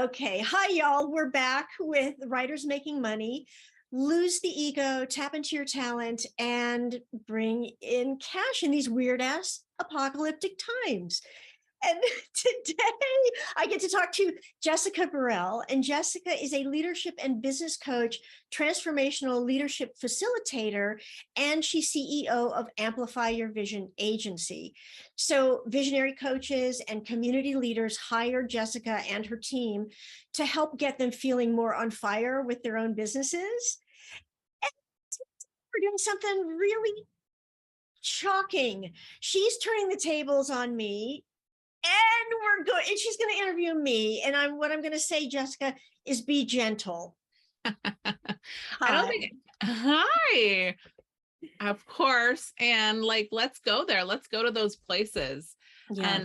Okay. Hi, y'all. We're back with Writers Making Money. Lose the ego, tap into your talent, and bring in cash in these weird ass apocalyptic times. And today I get to talk to Jessica Burrell. And Jessica is a leadership and business coach, transformational leadership facilitator, and she's CEO of Amplify Your Vision Agency. So visionary coaches and community leaders hire Jessica and her team to help get them feeling more on fire with their own businesses. And we're doing something really shocking. She's turning the tables on me. And we're going, and she's going to interview me. And what I'm going to say, Jessica, is be gentle. I don't think, hi, of course. And let's go there. Let's go to those places. Yeah.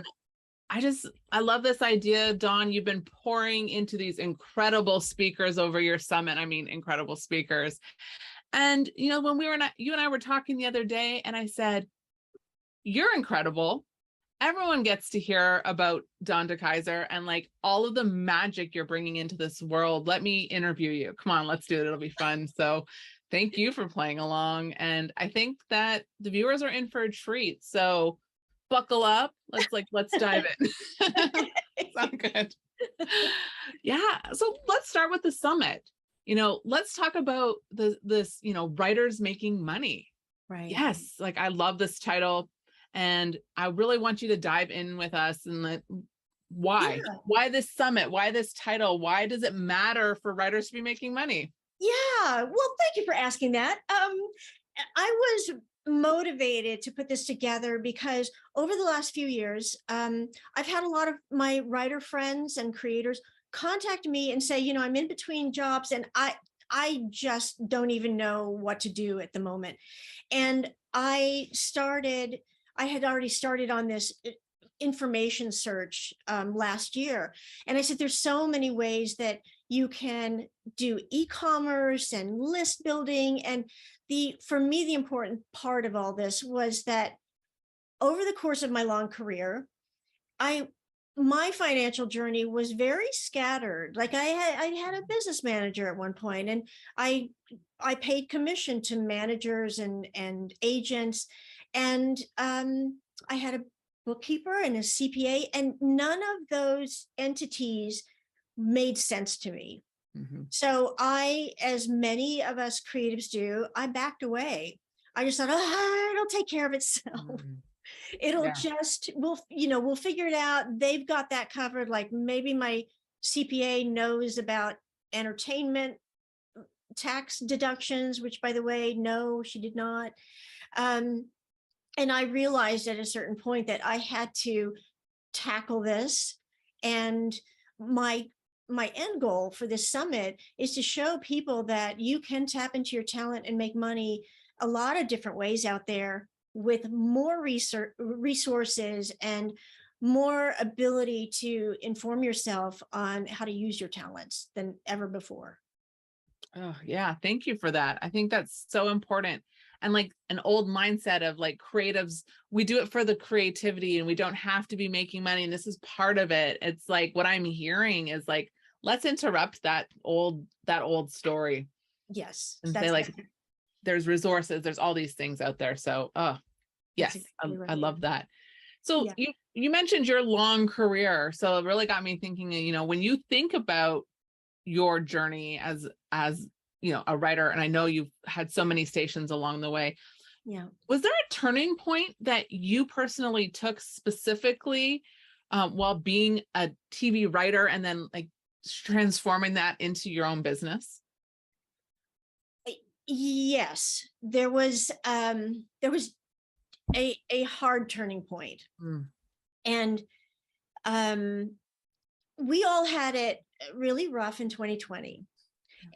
And I love this idea, Dawn. You've been pouring into these incredible speakers over your summit. I mean, incredible speakers. And, when you and I were talking the other day, and I said, you're incredible. Everyone gets to hear about Dawn DeKaiser and all of the magic you're bringing into this world. Let me interview you. Come on, let's do it. It'll be fun. So thank you for playing along. And I think that the viewers are in for a treat. So buckle up. Let's dive in. Sound good. Yeah. So let's start with the summit. Let's talk about this, writers making money. Right. Yes. I love this title. And I really want you to dive in with us and why this summit, why this title, why does it matter for writers to be making money? Yeah. Well, thank you for asking that. I was motivated to put this together because over the last few years, I've had a lot of my writer friends and creators contact me and say, I'm in between jobs and I just don't even know what to do at the moment. And I had already started on this information search last year. And I said, there's so many ways that you can do e-commerce and list building. And for me, the important part of all this was that over the course of my long career, my financial journey was very scattered. I had a business manager at one point, and I paid commission to managers and agents. And I had a bookkeeper and a CPA, and none of those entities made sense to me. Mm-hmm. So as many of us creatives do, I backed away. I just thought, it'll take care of itself. Mm-hmm. It'll just, we'll figure it out. They've got that covered. Maybe my CPA knows about entertainment tax deductions, which, by the way, no, she did not. And I realized at a certain point that I had to tackle this. And my end goal for this summit is to show people that you can tap into your talent and make money a lot of different ways out there with more resources and more ability to inform yourself on how to use your talents than ever before. Oh, yeah. Thank you for that. I think that's so important. And an old mindset of creatives, we do it for the creativity and we don't have to be making money. And this is part of it. It's what I'm hearing is let's interrupt that old story. Yes. And say there's resources, there's all these things out there. So, yes, exactly right. I love that. So you mentioned your long career. So it really got me thinking, when you think about your journey as a writer, and I know you've had so many stations along the way. Yeah. Was there a turning point that you personally took specifically while being a TV writer and then transforming that into your own business? Yes, there was a hard turning point. And we all had it really rough in 2020.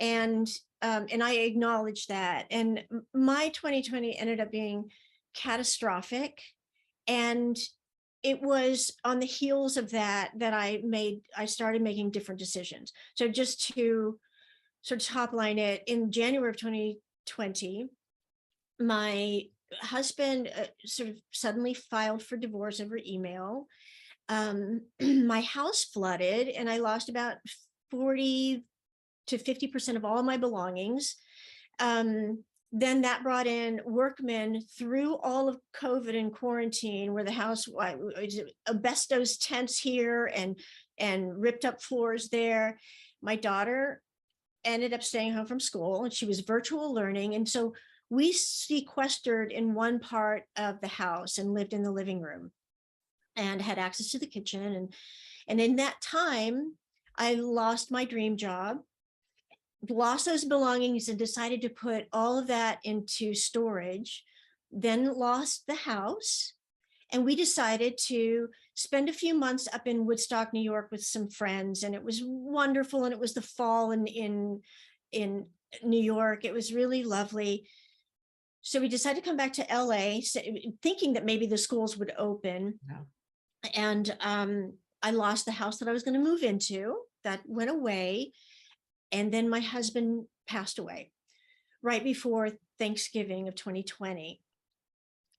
And I acknowledge that. And my 2020 ended up being catastrophic. And it was on the heels of that I started making different decisions. So just to sort of top line it, in January of 2020, my husband sort of suddenly filed for divorce over email. My house flooded and I lost about 40 to 50% of all my belongings. Then that brought in workmen through all of COVID and quarantine, where the house was asbestos tents here and ripped up floors there. My daughter ended up staying home from school, and she was virtual learning. And so we sequestered in one part of the house and lived in the living room and had access to the kitchen. And in that time, I lost my dream job, lost those belongings, and decided to put all of that into storage, then lost the house. And we decided to spend a few months up in Woodstock, New York with some friends. And it was wonderful. And it was the fall in New York. It was really lovely. So we decided to come back to LA, thinking that maybe the schools would open. Yeah. And I lost the house that I was going to move into. That went away. And then my husband passed away right before Thanksgiving of 2020.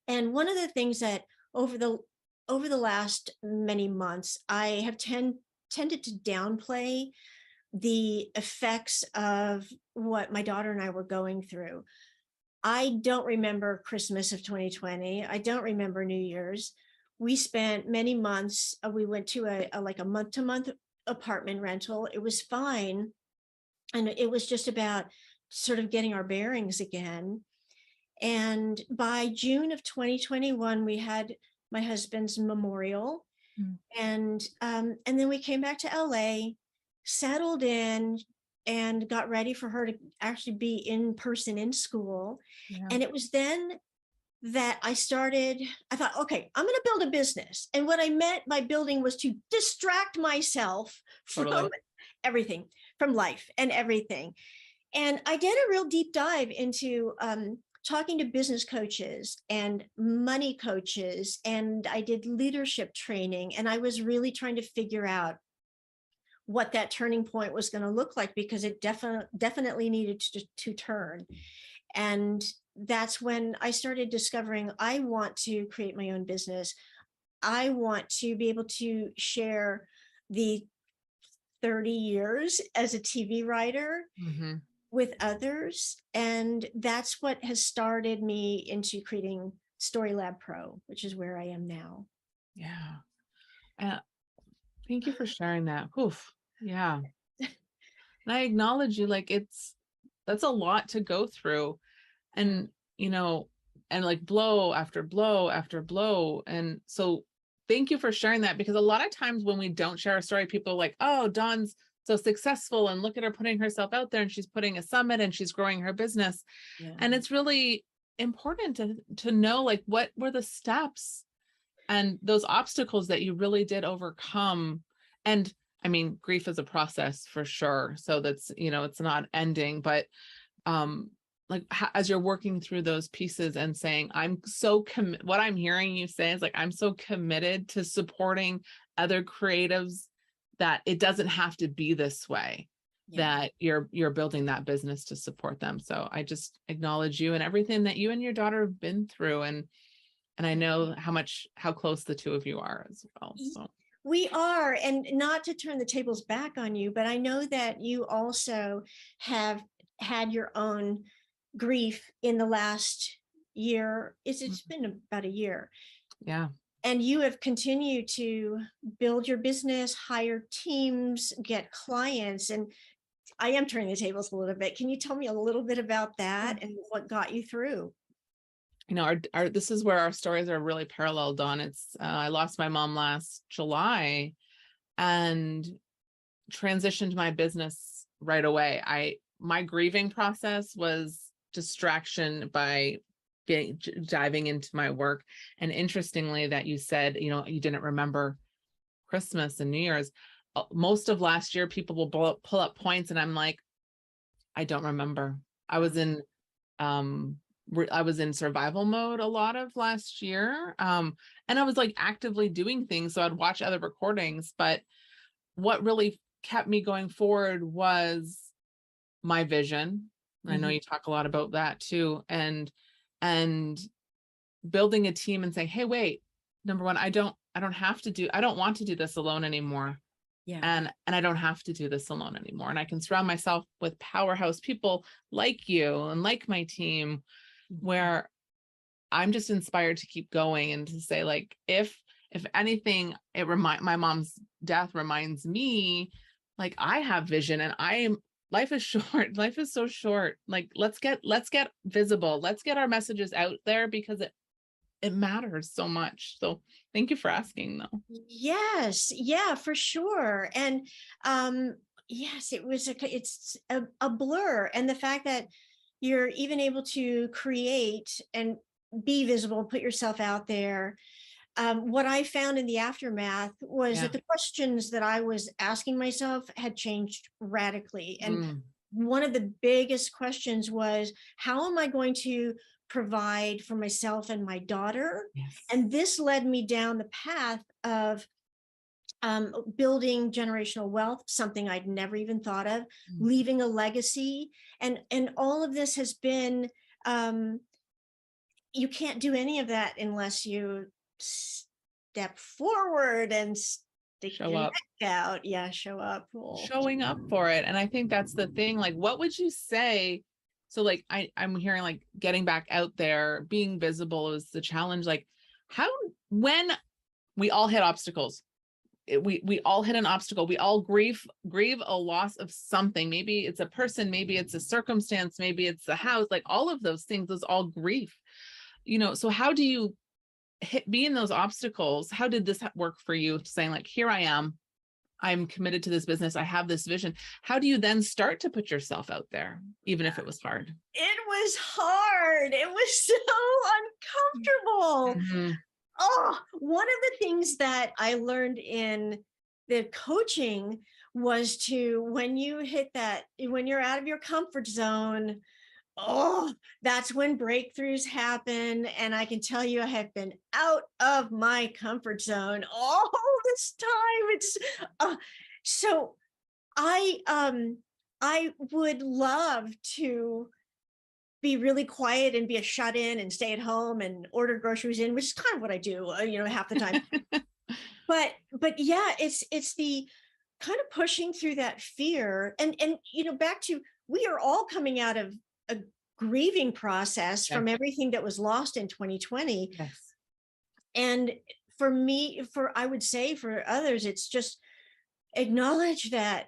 And one of the things that over the last many months, I have tended to downplay the effects of what my daughter and I were going through. I don't remember Christmas of 2020. I don't remember New Year's. We spent many months. We went to a month-to-month apartment rental. It was fine. And it was just about sort of getting our bearings again. And by June of 2021, we had my husband's memorial. And then we came back to LA, settled in, and got ready for her to actually be in person in school. Yeah. And it was then that I thought, okay, I'm going to build a business. And what I meant by building was to distract myself from everything, from life and everything. And I did a real deep dive into talking to business coaches and money coaches, and I did leadership training, and I was really trying to figure out what that turning point was going to look like, because it definitely needed to turn. And that's when I started discovering I want to create my own business. I want to be able to share the 30 years as a TV writer with others. And that's what has started me into creating Story Lab Pro, which is where I am now. Yeah. Thank you for sharing that. Oof. Yeah. And I acknowledge you, like that's a lot to go through. And, and like blow after blow after blow. And so thank you for sharing that, because a lot of times when we don't share a story, people are like, oh, Dawn's so successful and look at her putting herself out there, and she's putting a summit and she's growing her business. Yeah. And it's really important to know, like, what were the steps and those obstacles that you really did overcome. And I mean, grief is a process for sure. So that's, it's not ending, but as you're working through those pieces and saying, I'm so what I'm hearing you say is like, I'm so committed to supporting other creatives that it doesn't have to be this way, that you're building that business to support them. So I just acknowledge you and everything that you and your daughter have been through. And I know how close the two of you are as well. So we are, and not to turn the tables back on you, but I know that you also have had your own grief in the last year. It's been about a year. Yeah. And you have continued to build your business, hire teams, get clients. And I am turning the tables a little bit. Can you tell me a little bit about that and what got you through? Our this is where our stories are really parallel, Dawn. It's I lost my mom last July and transitioned my business right away. My grieving process was distraction by diving into my work. And interestingly, that you said, you didn't remember Christmas and New Year's. Most of last year, people will pull up points, and I'm like, I don't remember. I was in survival mode a lot of last year. And I was like actively doing things. So I'd watch other recordings, but what really kept me going forward was my vision. I know you talk a lot about that too. And building a team and saying, hey, wait, number one, I don't want to do this alone anymore. Yeah. And I don't have to do this alone anymore. And I can surround myself with powerhouse people like you and like my team, where I'm just inspired to keep going and to say, like, if anything, my mom's death reminds me, like, I have vision, and life is short. Life is so short. Like, let's get visible. Let's get our messages out there, because it matters so much. So thank you for asking, though. Yes, yeah, for sure. And yes, it's a blur. And the fact that you're even able to create and be visible, put yourself out there. What I found in the aftermath was Yeah. that the questions that I was asking myself had changed radically. And Mm. one of the biggest questions was, how am I going to provide for myself and my daughter? Yes. And this led me down the path of building generational wealth, something I'd never even thought of, leaving a legacy. And all of this has been, you can't do any of that unless you step forward and stick Show your up. neck out. Yeah, show up. Showing up for it. And I think that's the thing. Like, what would you say? So, like, I'm hearing, like, getting back out there, being visible is the challenge. Like, when we all hit obstacles, we all hit an obstacle. We all grieve a loss of something. Maybe it's a person, maybe it's a circumstance, maybe it's the house, like all of those things, is all grief. So how do you be in those obstacles? How did this work for you, saying, like, here I am, I'm committed to this business, I have this vision? How do you then start to put yourself out there, even if it was hard? It was hard. It was so uncomfortable. Mm-hmm. Oh, one of the things that I learned in the coaching was when you're out of your comfort zone, oh, that's when breakthroughs happen. And I can tell you, I have been out of my comfort zone all this time. It's so I would love to be really quiet and be a shut in and stay at home and order groceries in, which is kind of what I do, half the time. but yeah, it's the kind of pushing through that fear, and back to, we are all coming out of a grieving process Yeah. from everything that was lost in 2020. Yes. And for me, I would say for others, it's just acknowledge that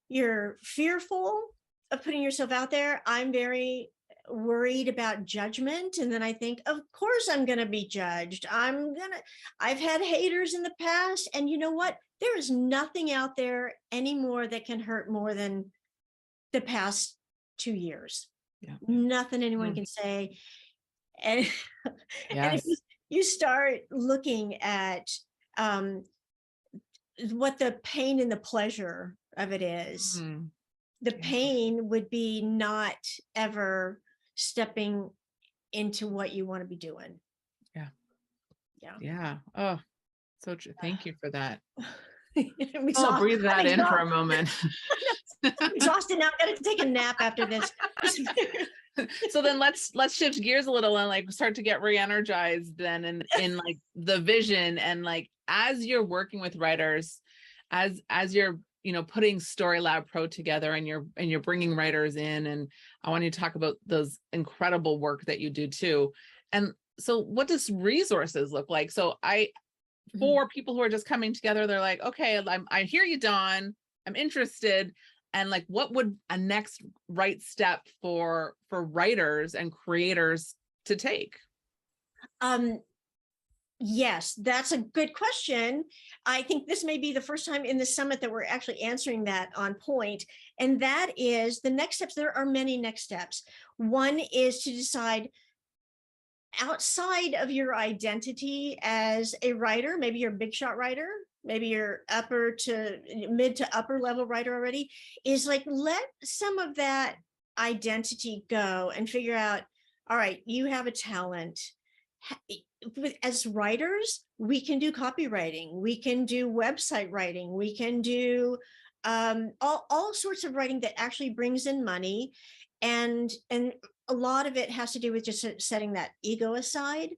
you're fearful of putting yourself out there. I'm very worried about judgment, and then I think, of course I'm going to be judged. I've had haters in the past, and you know what, there is nothing out there anymore that can hurt more than the past 2 years. Yeah. Nothing anyone can say. And and if Yes. you start looking at what the pain and the pleasure of it is, the Yeah. pain would be not ever stepping into what you want to be doing. Yeah. Yeah. Yeah. Oh, so thank you for that. I'll Breathe that in for a moment. I'm exhausted now. I'm gonna take a nap after this. So then let's shift gears a little and, like, start to get re-energized then in like the vision, and, like, as you're working with writers, as you're putting Story Lab Pro together, and you're bringing writers in, and I want you to talk about those incredible work that you do too. And so what does resources look like? So for people who are just coming together, they're like, okay, I hear you, Dawn, I'm interested. And, like, what would a next right step for writers and creators to take? Yes, that's a good question. I think this may be the first time in the summit that we're actually answering that on point. And that is the next steps. There are many next steps. One is to decide, outside of your identity as a writer, maybe you're a big shot writer, maybe you're upper to mid to upper level writer already, is like, let some of that identity go and figure out, all right, you have a talent. As writers, we can do copywriting, we can do website writing, we can do all sorts of writing that actually brings in money. And a lot of it has to do with just setting that ego aside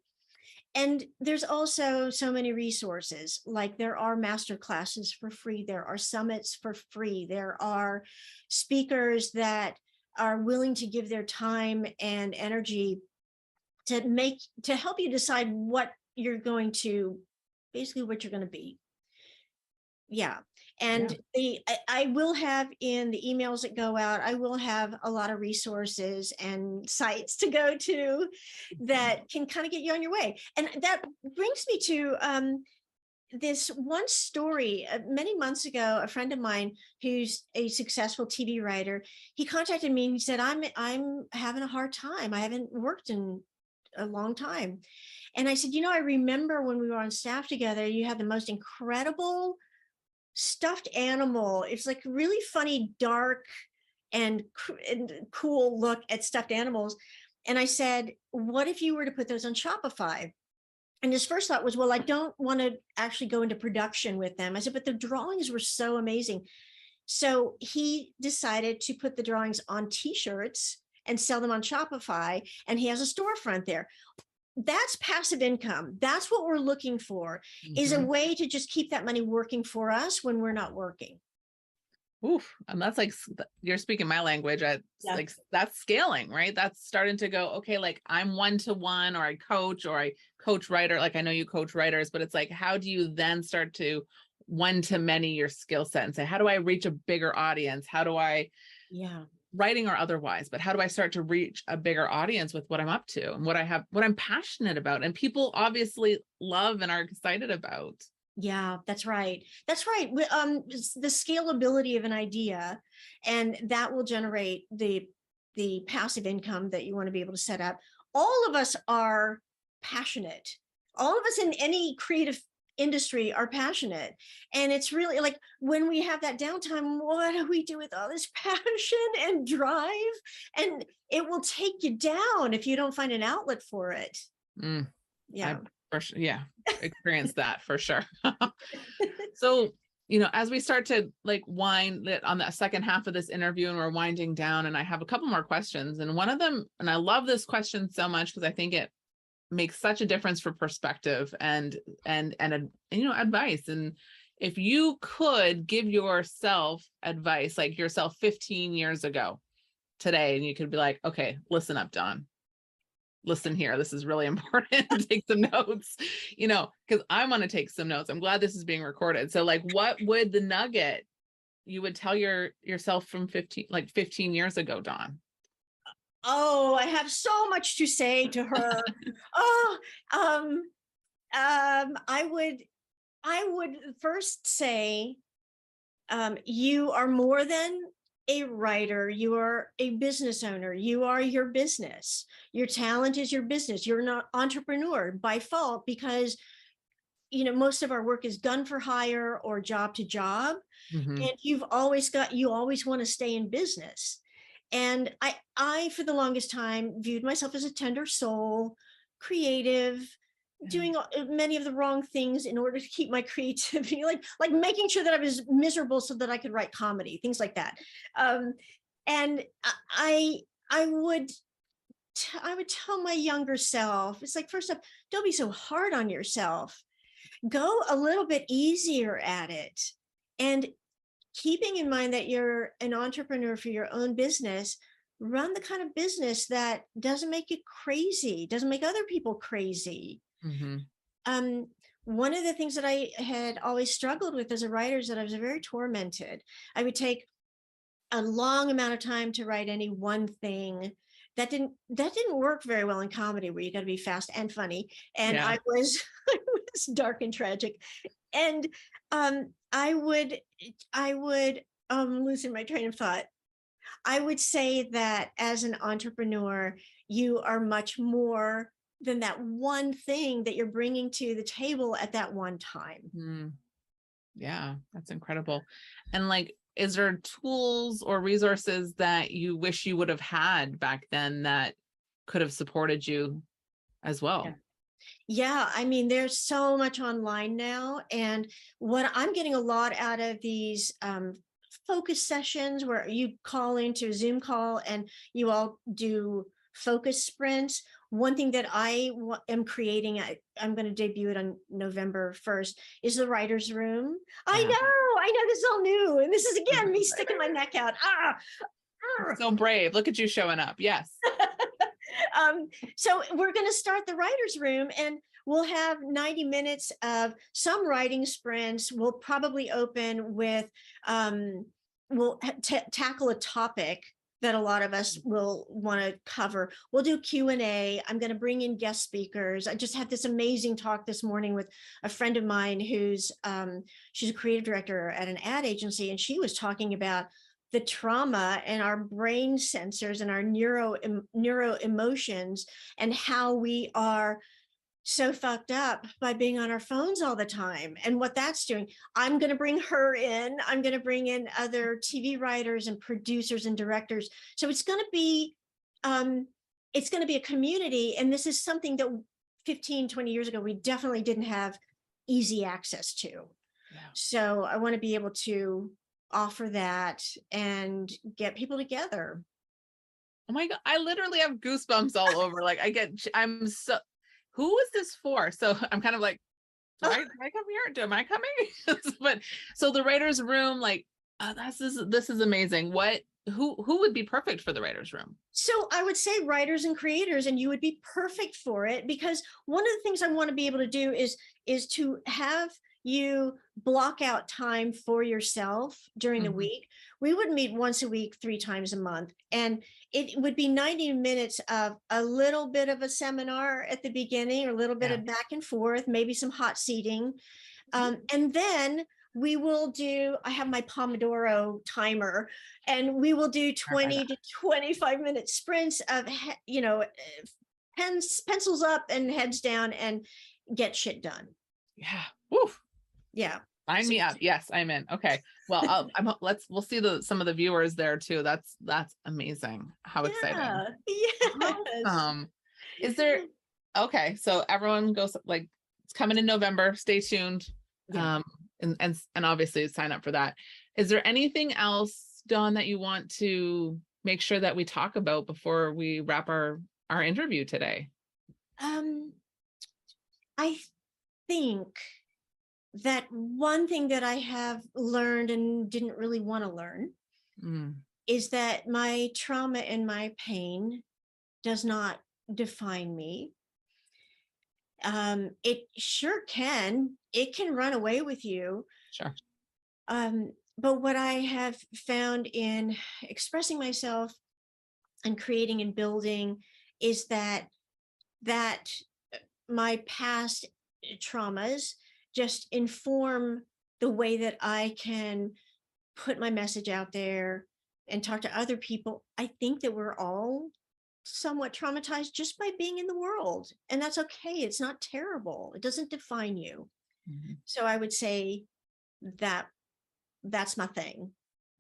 And there's also so many resources, like there are master classes for free, there are summits for free, there are speakers that are willing to give their time and energy to help you decide what you're going to, basically what you're going to be. Yeah. And I will have in the emails that go out, I will have a lot of resources and sites to go to that can kind of get you on your way. And that brings me to this one story. Many months ago, a friend of mine who's a successful TV writer, he contacted me and he said, I'm having a hard time. I haven't worked in a long time. And I said, I remember when we were on staff together, you had the most incredible stuffed animal. It's like really funny, dark and cool look at stuffed animals. And I said, what if you were to put those on Shopify? And his first thought was, well, I don't want to actually go into production with them. I said, but the drawings were so amazing. So he decided to put the drawings on t-shirts and sell them on Shopify. And he has a storefront there. That's passive income. That's what we're looking for, is a way to just keep that money working for us when we're not working. Oof. And that's like, you're speaking my language. Like that's scaling, right? That's starting to go, okay, like I'm one-to-one, or I coach writer. Like I know you coach writers, but it's like, how do you then start to one-to-many your skill set and say, how do I reach a bigger audience? How do I, writing or otherwise, but how do I start to reach a bigger audience with what I'm up to and what I'm passionate about, and people obviously love and are excited about? Yeah, that's right. That's right. The scalability of an idea, and that will generate the passive income that you want to be able to set up. All of us are passionate. All of us in any creative industry are passionate. And it's really like when we have that downtime, what do we do with all this passion and drive? And it will take you down if you don't find an outlet for it. Yeah. Experience that for sure. So, as we start to like wind it on the second half of this interview and we're winding down, and I have a couple more questions, and one of them, and I love this question so much because I think it makes such a difference for perspective and advice. And if you could give yourself advice, like yourself 15 years ago today, and you could be like, okay, listen up, Dawn. Listen here. This is really important. Take some notes, because I want to take some notes. I'm glad this is being recorded. So like, what would the nugget you would tell yourself from 15 years ago, Dawn? Oh, I have so much to say to her. I would first say, you are more than a writer. You are a business owner. You are your business. Your talent is your business. You're not entrepreneur by fault, because most of our work is done for hire or job to job. And you always want to stay in business. And I, for the longest time, viewed myself as a tender soul, creative, doing many of the wrong things in order to keep my creativity, like making sure that I was miserable so that I could write comedy, things like that. And I would tell my younger self, it's like, first up, don't be so hard on yourself. Go a little bit easier at it. And keeping in mind that you're an entrepreneur for your own business, run the kind of business that doesn't make you crazy, doesn't make other people crazy. One of the things that I had always struggled with as a writer is that I was very tormented. I would take a long amount of time to write any one thing. That didn't work very well in comedy, where you got to be fast and funny. And I was dark and tragic. And I would losing my train of thought. I would say that as an entrepreneur, you are much more than that one thing that you're bringing to the table at that one time. Yeah, that's incredible. And like, is there tools or resources that you wish you would have had back then that could have supported you as well? Yeah, I mean, there's so much online now. And what I'm getting a lot out of these focus sessions where you call into a Zoom call and you all do focus sprints, one thing that am creating, I'm going to debut it on November 1st, is the writer's room. Yeah. I know this is all new. And this is, again, me sticking my neck out. So brave. Look at you showing up. Yes. So we're going to start the writer's room, and we'll have 90 minutes of some writing sprints. We'll probably open with, we'll tackle a topic that a lot of us will want to cover. We'll do Q&A. I'm going to bring in guest speakers. I just had this amazing talk this morning with a friend of mine who's, she's a creative director at an ad agency, and she was talking about the trauma and our brain sensors and our neuro emotions, and how we are so fucked up by being on our phones all the time, and what that's doing. I'm going to bring her in. I'm going to bring in other TV writers and producers and directors. So it's going to be a community. And this is something that 15, 20 years ago, we definitely didn't have easy access to. Yeah. So I want to be able to offer that and get people together. Oh my God. I literally have goosebumps all over. Like who is this for? So I'm kind of like, do I come here? Am I coming? But so the writer's room, like, this is amazing. Who would be perfect for the writer's room? So I would say writers and creators, and you would be perfect for it, because one of the things I want to be able to do is to have you block out time for yourself during the week. We would meet once a week, 3 times a month, and it would be 90 minutes of a little bit of a seminar at the beginning, or a little bit of back and forth, maybe some hot seating. And then we will I have my Pomodoro timer, and we will do 20 to 25 minute sprints of, pencils up and heads down, and get shit done. Yeah. Woof. Yeah. Sign me up. Yes, I'm in. Okay. Well, we'll see some of the viewers there too. That's amazing. How exciting. Yes. Is there, okay. So everyone goes, like, it's coming in November. Stay tuned. Yeah. And obviously sign up for that. Is there anything else, Dawn, that you want to make sure that we talk about before we wrap our interview today? I think that one thing that I have learned and didn't really want to learn is that my trauma and my pain does not define me. It sure can. It can run away with you. Sure. But what I have found in expressing myself and creating and building is that my past traumas just inform the way that I can put my message out there and talk to other people. I think that we're all somewhat traumatized just by being in the world, and that's okay. It's not terrible. It doesn't define you. So I would say that that's my thing.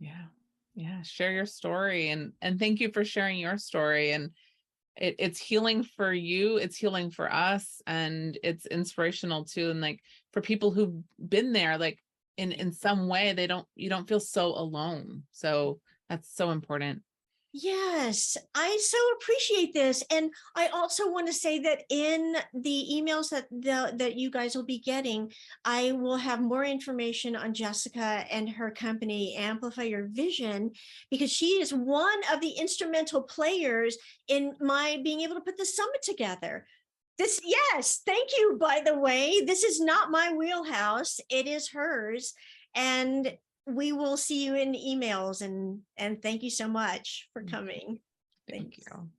Yeah. Share your story, and thank you for sharing your story. And it's healing for you. It's healing for us, and it's inspirational too. And like, for people who've been there, like in some way, you don't feel so alone. So that's so important. Yes, I so appreciate this. And I also want to say that in the emails that you guys will be getting, I will have more information on Jessica and her company, Amplify Your Vision, because she is one of the instrumental players in my being able to put the summit together. Yes, thank you, by the way. This is not my wheelhouse. It is hers. And we will see you in emails, and thank you so much for coming. Thank you.